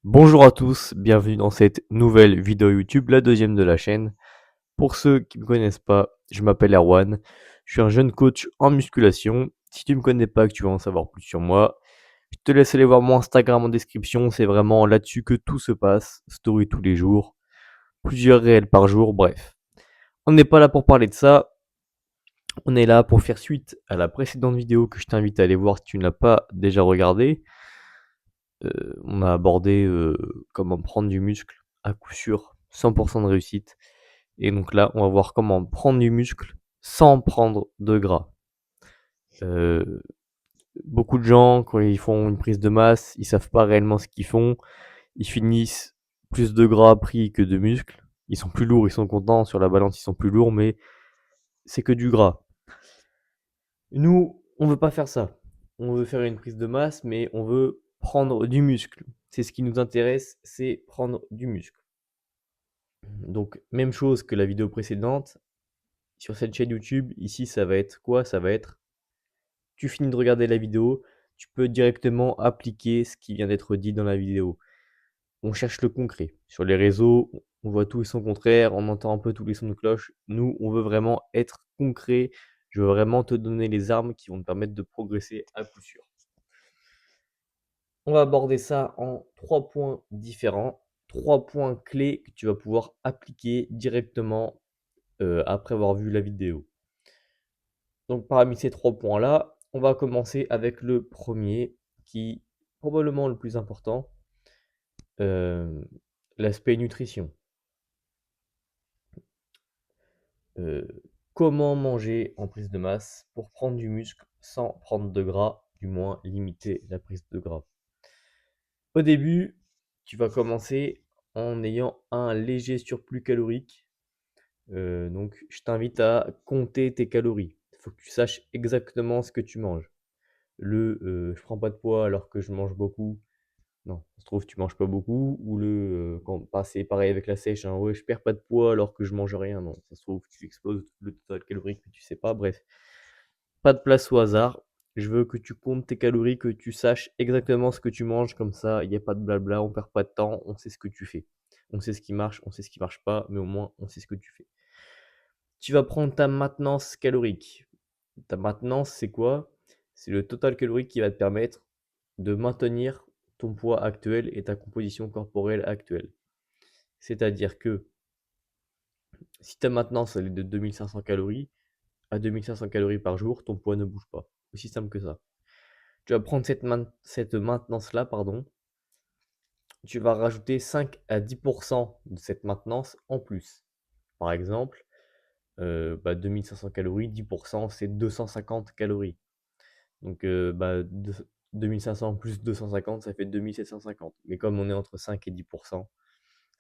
Bonjour à tous, bienvenue dans cette nouvelle vidéo YouTube, la deuxième de la chaîne. Pour ceux qui ne me connaissent pas, je m'appelle Erwan, je suis un jeune coach en musculation. Si tu ne me connais pas et que tu veux en savoir plus sur moi, je te laisse aller voir mon Instagram en description, c'est vraiment là-dessus que tout se passe, story tous les jours, plusieurs réels par jour, bref. On n'est pas là pour parler de ça, on est là pour faire suite à la précédente vidéo que je t'invite à aller voir si tu ne l'as pas déjà regardée. On a abordé comment prendre du muscle à coup sûr, 100% de réussite. Et donc là, on va voir comment prendre du muscle sans prendre de gras. Euh, Beaucoup de gens, quand ils font une prise de masse, ils savent pas réellement ce qu'ils font. Ils finissent plus de gras pris que de muscles. Ils sont plus lourds, ils sont contents. Sur la balance, ils sont plus lourds, mais c'est que du gras. Nous, on veut pas faire ça. On veut faire une prise de masse, mais on veut prendre du muscle. C'est ce qui nous intéresse, c'est prendre du muscle. Donc, même chose que la vidéo précédente. Sur cette chaîne YouTube, ici, ça va être quoi? Ça va être, tu finis de regarder la vidéo, tu peux directement appliquer ce qui vient d'être dit dans la vidéo. On cherche le concret. Sur les réseaux, on voit tout et son contraire, on entend un peu tous les sons de cloche. Nous, on veut vraiment être concret. Je veux vraiment te donner les armes qui vont te permettre de progresser à coup sûr. On va aborder ça en 3 points différents, 3 points clés que tu vas pouvoir appliquer directement après avoir vu la vidéo. Donc parmi ces 3 points-là, on va commencer avec le premier, qui est probablement le plus important, euh, l'aspect nutrition. Euh, Comment manger en prise de masse pour prendre du muscle sans prendre de gras, du moins limiter la prise de gras. Au début, tu vas commencer en ayant un léger surplus calorique. Donc je t'invite à compter tes calories. Il faut que tu saches exactement ce que tu manges. Je prends pas de poids alors que je mange beaucoup. Non, ça se trouve, tu manges pas beaucoup. Ou c'est pareil avec la sèche, hein. Ouais, je perds pas de poids alors que je mange rien. Non, ça se trouve, tu exploses le total calorique, mais tu sais pas. Bref, pas de place au hasard. Je veux que tu comptes tes calories, que tu saches exactement ce que tu manges. Comme ça, il n'y a pas de blabla, on perd pas de temps, on sait ce que tu fais. On sait ce qui marche, on sait ce qui marche pas, mais au moins, on sait ce que tu fais. Tu vas prendre ta maintenance calorique. Ta maintenance, c'est quoi? C'est le total calorique qui va te permettre de maintenir ton poids actuel et ta composition corporelle actuelle. C'est-à-dire que si ta maintenance elle est de 2500 calories, à 2500 calories par jour, ton poids ne bouge pas. Aussi simple que ça. Tu vas prendre cette maintenance-là, pardon, tu vas rajouter 5 à 10% de cette maintenance en plus. Par exemple, 2500 calories, 10% c'est 250 calories. Donc, 2500 plus 250, ça fait 2750. Mais comme on est entre 5 et 10%,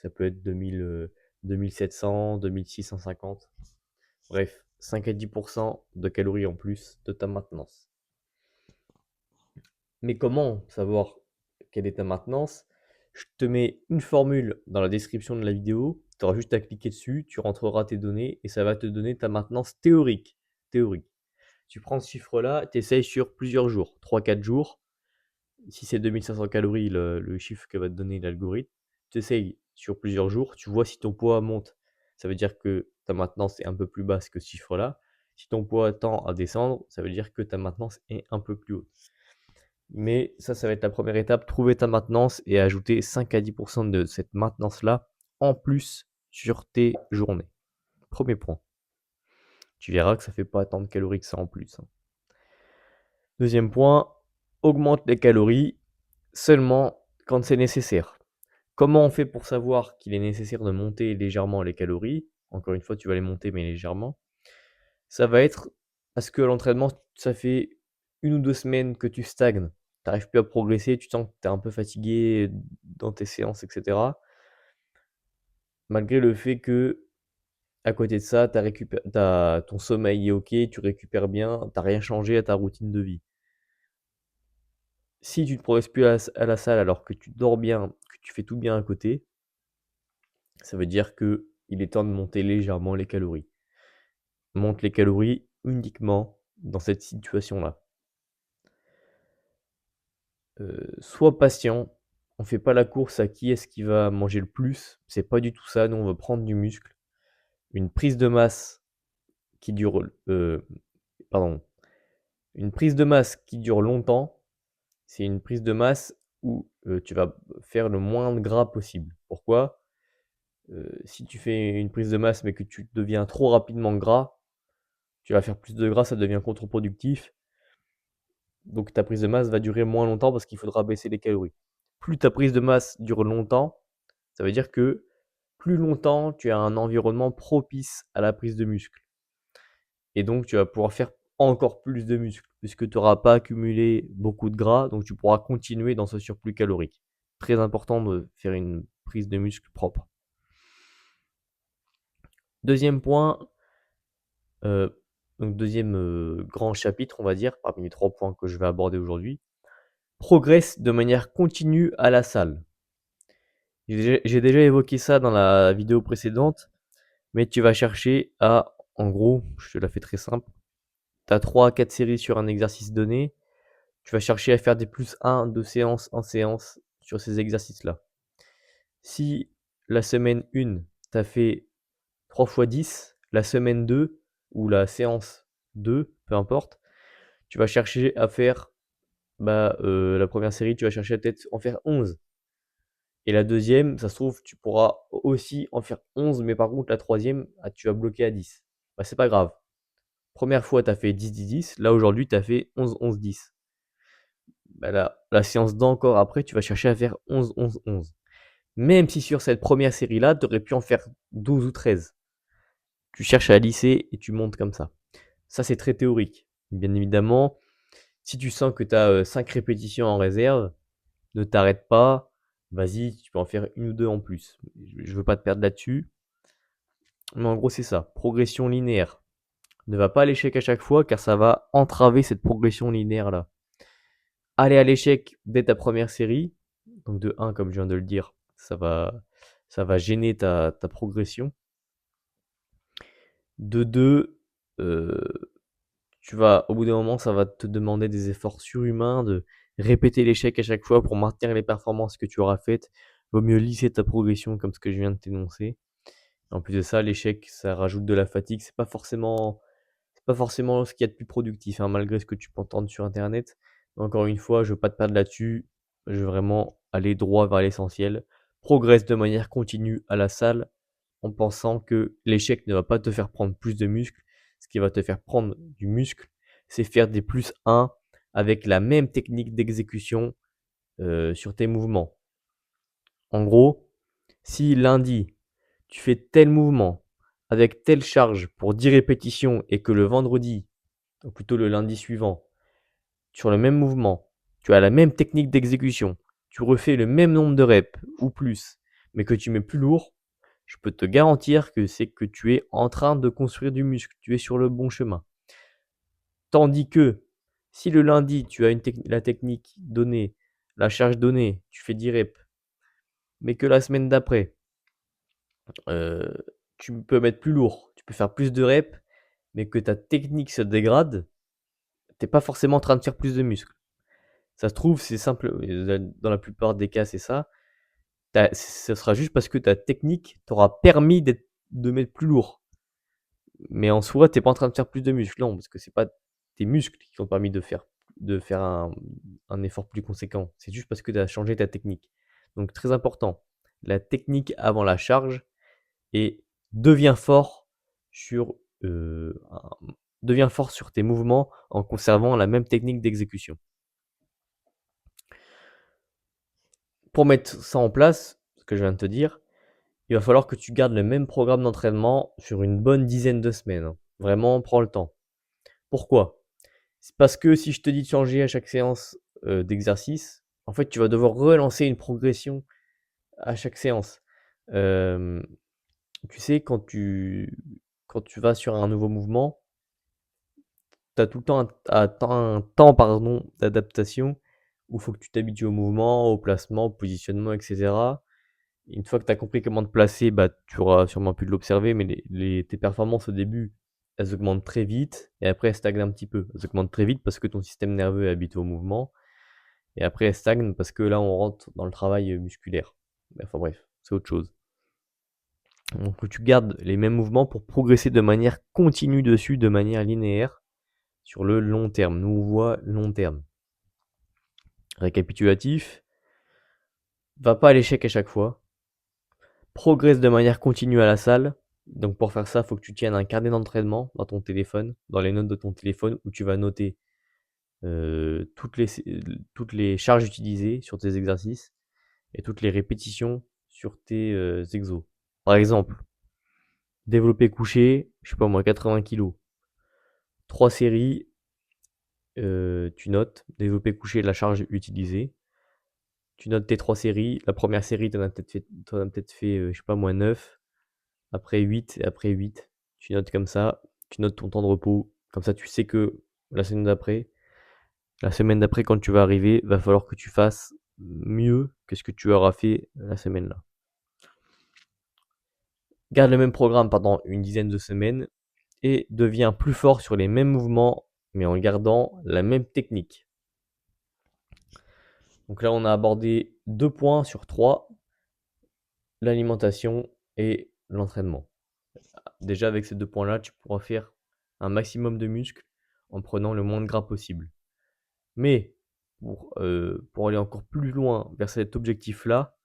ça peut être 2700, 2650. Bref, 5 à 10% de calories en plus de ta maintenance. Mais comment savoir quelle est ta maintenance? Je te mets une formule dans la description de la vidéo. Tu auras juste à cliquer dessus, tu rentreras tes données et ça va te donner ta maintenance théorique. Théorique. Tu prends ce chiffre-là, tu essayes sur plusieurs jours, 3 4 jours. Si c'est 2500 calories, le chiffre que va te donner l'algorithme, tu essayes sur plusieurs jours, tu vois si ton poids monte. Ça veut dire que ta maintenance est un peu plus basse que ce chiffre-là. Si ton poids tend à descendre, ça veut dire que ta maintenance est un peu plus haute. Mais ça va être la première étape, trouver ta maintenance et ajouter 5 à 10% de cette maintenance-là en plus sur tes journées. Premier point. Tu verras que ça fait pas tant de calories que ça en plus, hein. Deuxième point, augmente les calories seulement quand c'est nécessaire. Comment on fait pour savoir qu'il est nécessaire de monter légèrement les calories? Encore une fois, tu vas les monter, mais légèrement. Ça va être parce que l'entraînement, ça fait 1 ou 2 semaines que tu stagnes. Tu n'arrives plus à progresser, tu sens que tu es un peu fatigué dans tes séances, etc. Malgré le fait que, à côté de ça, ton sommeil est ok, tu récupères bien, tu n'as rien changé à ta routine de vie. Si tu ne progresses plus à la salle alors que tu dors bien, que tu fais tout bien à côté, ça veut dire que il est temps de monter légèrement les calories. Monte les calories uniquement dans cette situation-là. Sois patient. on fait pas la course à qui est-ce qui va manger le plus. C'est pas du tout ça. Nous, on veut prendre du muscle. Une prise de masse qui dure, pardon, une prise de masse qui dure longtemps, c'est une prise de masse où tu vas faire le moins de gras possible. Pourquoi? Si tu fais une prise de masse mais que tu deviens trop rapidement gras, tu vas faire plus de gras, ça devient contre-productif. Donc ta prise de masse va durer moins longtemps parce qu'il faudra baisser les calories. Plus ta prise de masse dure longtemps, ça veut dire que plus longtemps tu as un environnement propice à la prise de muscle. Et donc tu vas pouvoir faire encore plus de muscles puisque tu n'auras pas accumulé beaucoup de gras, donc tu pourras continuer dans ce surplus calorique. Très important de faire une prise de muscle propre. Deuxième point, donc deuxième grand chapitre, on va dire, parmi les 3 points que je vais aborder aujourd'hui. Progresse de manière continue à la salle. J'ai déjà évoqué ça dans la vidéo précédente, mais tu vas chercher à, en gros, je te la fais très simple, tu as 3 à 4 séries sur un exercice donné, tu vas chercher à faire des plus 1 de séance en séance sur ces exercices-là. Si la semaine 1, tu as fait 3 fois 10, la semaine 2 ou la séance 2, peu importe, tu vas chercher à faire la première série, tu vas chercher à peut-être en faire 11. Et la deuxième, ça se trouve, tu pourras aussi en faire 11, mais par contre, la troisième, tu vas bloquer à 10. C'est pas grave. Première fois, tu as fait 10-10-10. Là, aujourd'hui, tu as fait 11-11-10. La séance d'encore après, tu vas chercher à faire 11-11-11. Même si sur cette première série-là, tu aurais pu en faire 12 ou 13. Tu cherches à lisser et tu montes comme ça. Ça, c'est très théorique. Bien évidemment, si tu sens que tu as 5 répétitions en réserve, ne t'arrête pas. Vas-y, tu peux en faire 1 ou 2 en plus. Je veux pas te perdre là-dessus. Mais en gros, c'est ça. Progression linéaire. Ne va pas à l'échec à chaque fois car ça va entraver cette progression linéaire-là. Aller à l'échec dès ta première série, donc de 1 comme je viens de le dire, ça va gêner ta progression. De 2, au bout d'un moment, ça va te demander des efforts surhumains de répéter l'échec à chaque fois pour maintenir les performances que tu auras faites. Vaut mieux lisser ta progression comme ce que je viens de t'énoncer. En plus de ça, l'échec, ça rajoute de la fatigue. C'est pas forcément ce qu'il y a de plus productif, hein, malgré ce que tu peux entendre sur internet. Mais encore une fois, je veux pas te perdre là-dessus. Je veux vraiment aller droit vers l'essentiel. Progresse de manière continue à la salle en pensant que l'échec ne va pas te faire prendre plus de muscle. Ce qui va te faire prendre du muscle, c'est faire des plus 1 avec la même technique d'exécution sur tes mouvements. En gros, si lundi, tu fais tel mouvement avec telle charge pour 10 répétitions et que le vendredi, ou plutôt le lundi suivant, sur le même mouvement, tu as la même technique d'exécution, tu refais le même nombre de reps ou plus, mais que tu mets plus lourd, je peux te garantir que c'est que tu es en train de construire du muscle, tu es sur le bon chemin. Tandis que si le lundi, tu as la technique donnée, la charge donnée, tu fais 10 reps, mais que la semaine d'après, tu peux mettre plus lourd, tu peux faire plus de reps, mais que ta technique se dégrade, tu es pas forcément en train de faire plus de muscle. Ça se trouve, c'est simple, dans la plupart des cas, c'est ça. Ce sera juste parce que ta technique t'aura permis de mettre plus lourd. Mais en soi, tu es pas en train de faire plus de muscles, non, parce que c'est pas tes muscles qui t'ont permis de faire un effort plus conséquent. C'est juste parce que tu as changé ta technique. Donc très important, la technique avant la charge et deviens fort sur, deviens fort sur tes mouvements en conservant la même technique d'exécution. Pour mettre ça en place, ce que je viens de te dire, il va falloir que tu gardes le même programme d'entraînement sur une bonne dizaine de semaines, hein. Vraiment, prends le temps. Pourquoi? C'est parce que si je te dis de changer à chaque séance, d'exercice, en fait, tu vas devoir relancer une progression à chaque séance. Hem, Tu sais, quand tu vas sur un nouveau mouvement, tu as tout le temps un temps pardon, d'adaptation où il faut que tu t'habitues au mouvement, au placement, au positionnement et cetera. Une fois que tu as compris comment te placer, tu auras sûrement pu l'observer, mais tes performances au début, elles augmentent très vite et après elles stagnent un petit peu. Elles augmentent très vite parce que ton système nerveux est habitué au mouvement et après elle stagne parce que là on rentre dans le travail musculaire. Enfin bref, c'est autre chose. Donc tu gardes les mêmes mouvements pour progresser de manière continue dessus, de manière linéaire, sur le long terme. Nous on voit long terme. Récapitulatif, va pas à l'échec à chaque fois. Progresse de manière continue à la salle. Donc pour faire ça, il faut que tu tiennes un carnet d'entraînement dans ton téléphone, dans les notes de ton téléphone, où tu vas noter toutes les charges utilisées sur tes exercices et toutes les répétitions sur tes exos. Par exemple, développé couché, je sais pas moi, 80 kg. 3 séries, tu notes, développé couché, la charge utilisée. Tu notes tes 3 séries. La première série, tu en as peut-être fait, je sais pas moi, 9. Après 8 et après 8. Tu notes comme ça. Tu notes ton temps de repos. Comme ça, tu sais que la semaine d'après, quand tu vas arriver, va falloir que tu fasses mieux que ce que tu auras fait la semaine là. Garde le même programme pendant une dizaine de semaines et deviens plus fort sur les mêmes mouvements, mais en gardant la même technique. Donc là, on a abordé 2 points sur 3, l'alimentation et l'entraînement. Déjà, avec ces 2 points-là, tu pourras faire un maximum de muscles en prenant le moins de gras possible. Mais pour aller encore plus loin vers cet objectif-là,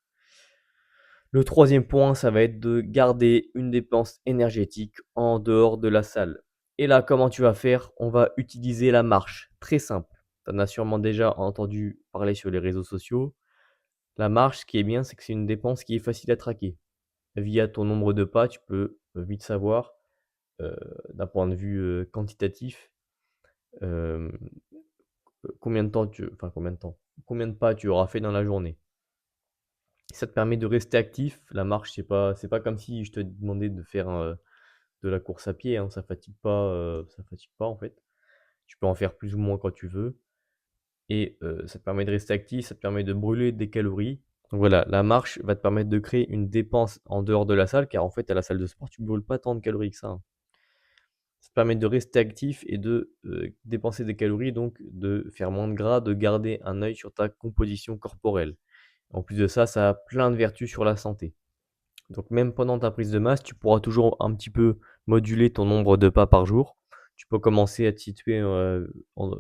le troisième point, ça va être de garder une dépense énergétique en dehors de la salle. Et là, comment tu vas faire? On va utiliser la marche. Très simple. Tu en as sûrement déjà entendu parler sur les réseaux sociaux. La marche, ce qui est bien, c'est que c'est une dépense qui est facile à traquer. Via ton nombre de pas, tu peux vite savoir, euh, d'un point de vue quantitatif, euh, combien de temps combien de pas tu auras fait dans la journée. Ça te permet de rester actif. La marche, c'est pas comme si je te demandais de faire de la course à pied, hein. Ça fatigue pas en fait. Tu peux en faire plus ou moins quand tu veux. Et ça te permet de rester actif, ça te permet de brûler des calories. Donc voilà, la marche va te permettre de créer une dépense en dehors de la salle, car en fait, à la salle de sport, tu ne brûles pas tant de calories que ça, hein. Ça te permet de rester actif et de dépenser des calories, donc de faire moins de gras, de garder un œil sur ta composition corporelle. En plus de ça, ça a plein de vertus sur la santé. Donc même pendant ta prise de masse, tu pourras toujours un petit peu moduler ton nombre de pas par jour. Tu peux commencer à te situer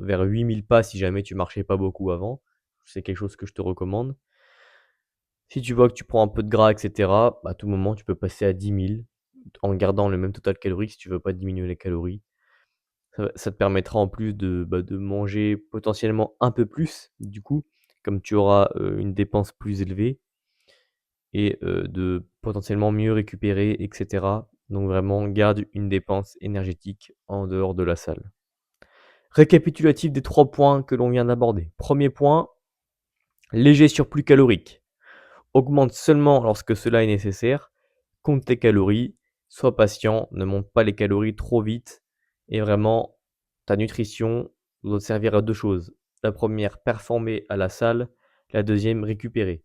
vers 8000 pas si jamais tu marchais pas beaucoup avant. C'est quelque chose que je te recommande. Si tu vois que tu prends un peu de gras, etc., à tout moment, tu peux passer à 10 000 en gardant le même total calorique si tu veux pas diminuer les calories. Ça te permettra en plus de manger potentiellement un peu plus, du coup, comme tu auras une dépense plus élevée et de potentiellement mieux récupérer, etc. Donc vraiment, garde une dépense énergétique en dehors de la salle. Récapitulatif des 3 points que l'on vient d'aborder. Premier point, léger surplus calorique. Augmente seulement lorsque cela est nécessaire. Compte tes calories. Sois patient. Ne monte pas les calories trop vite. Et vraiment, ta nutrition doit te servir à 2 choses. La première, performer à la salle. La deuxième, récupérer.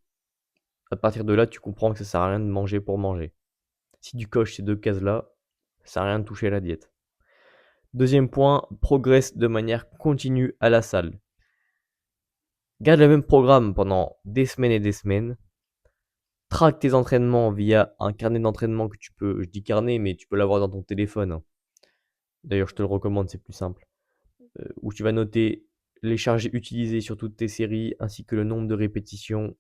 À partir de là, tu comprends que ça sert à rien de manger pour manger. Si tu coches ces 2 cases-là, ça sert à rien de toucher à la diète. Deuxième point, progresse de manière continue à la salle. Garde le même programme pendant des semaines et des semaines. Traque tes entraînements via un carnet d'entraînement que tu peux, je dis carnet, mais tu peux l'avoir dans ton téléphone, hein. D'ailleurs, je te le recommande, c'est plus simple. Où tu vas noter les charges utilisées sur toutes tes séries ainsi que le nombre de répétitions.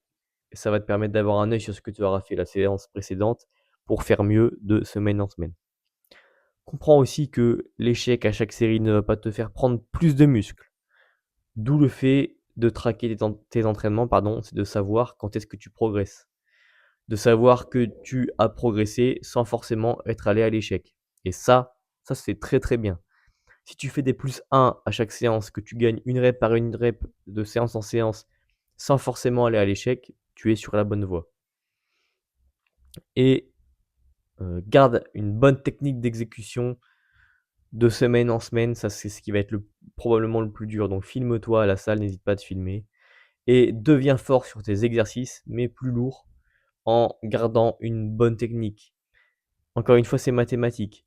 Ça va te permettre d'avoir un œil sur ce que tu auras fait la séance précédente pour faire mieux de semaine en semaine. Comprends aussi que l'échec à chaque série ne va pas te faire prendre plus de muscles. D'où le fait de traquer tes entraînements, pardon, c'est de savoir quand est-ce que tu progresses. De savoir que tu as progressé sans forcément être allé à l'échec. Et ça c'est très très bien. Si tu fais des plus 1 à chaque séance, que tu gagnes une rep par une rep de séance en séance sans forcément aller à l'échec, tu es sur la bonne voie. Et garde une bonne technique d'exécution de semaine en semaine, ça c'est ce qui va être probablement le plus dur. Donc filme-toi à la salle, n'hésite pas à te filmer. Et deviens fort sur tes exercices, mais plus lourd, en gardant une bonne technique. Encore une fois, c'est mathématique.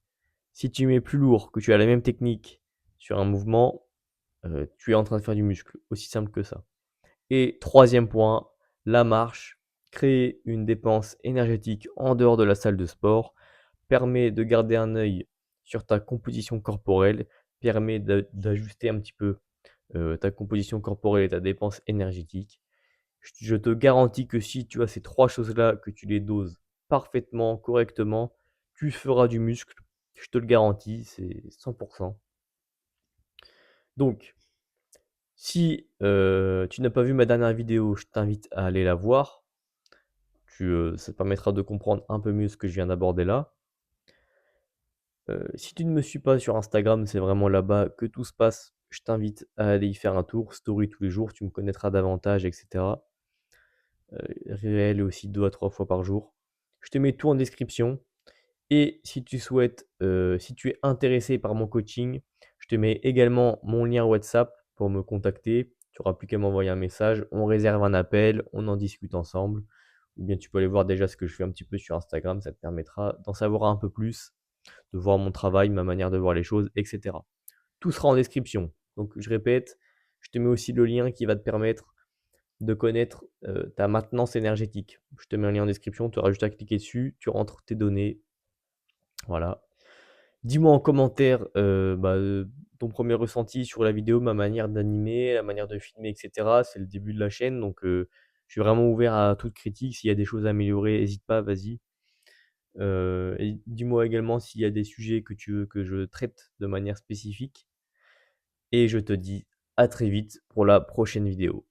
Si tu mets plus lourd, que tu as la même technique sur un mouvement, tu es en train de faire du muscle. Aussi simple que ça. Et troisième point, la marche. Créer une dépense énergétique en dehors de la salle de sport permet de garder un œil sur ta composition corporelle, permet d'ajuster un petit peu ta composition corporelle et ta dépense énergétique. Je te garantis que si tu as ces trois choses-là, que tu les doses parfaitement, correctement, tu feras du muscle. Je te le garantis, c'est 100%. Donc, si tu n'as pas vu ma dernière vidéo, je t'invite à aller la voir. Ça te permettra de comprendre un peu mieux ce que je viens d'aborder là. Si tu ne me suis pas sur Instagram, c'est vraiment là-bas que tout se passe. Je t'invite à aller y faire un tour, story tous les jours, tu me connaîtras davantage, etc. Réel et aussi 2 à 3 fois par jour. Je te mets tout en description. Et si tu souhaites, si tu es intéressé par mon coaching, je te mets également mon lien WhatsApp pour me contacter. Tu n'auras plus qu'à m'envoyer un message, on réserve un appel, on en discute ensemble. Ou bien tu peux aller voir déjà ce que je fais un petit peu sur Instagram, ça te permettra d'en savoir un peu plus, de voir mon travail, ma manière de voir les choses, etc. Tout sera en description. Donc je répète, je te mets aussi le lien qui va te permettre de connaître ta maintenance énergétique. Je te mets un lien en description, tu auras juste à cliquer dessus, tu rentres tes données. Voilà. Dis-moi en commentaire ton premier ressenti sur la vidéo, ma manière d'animer, la manière de filmer, etc. C'est le début de la chaîne, donc je suis vraiment ouvert à toute critique. S'il y a des choses à améliorer, n'hésite pas, vas-y. Et dis-moi également s'il y a des sujets que tu veux que je traite de manière spécifique. Et je te dis à très vite pour la prochaine vidéo.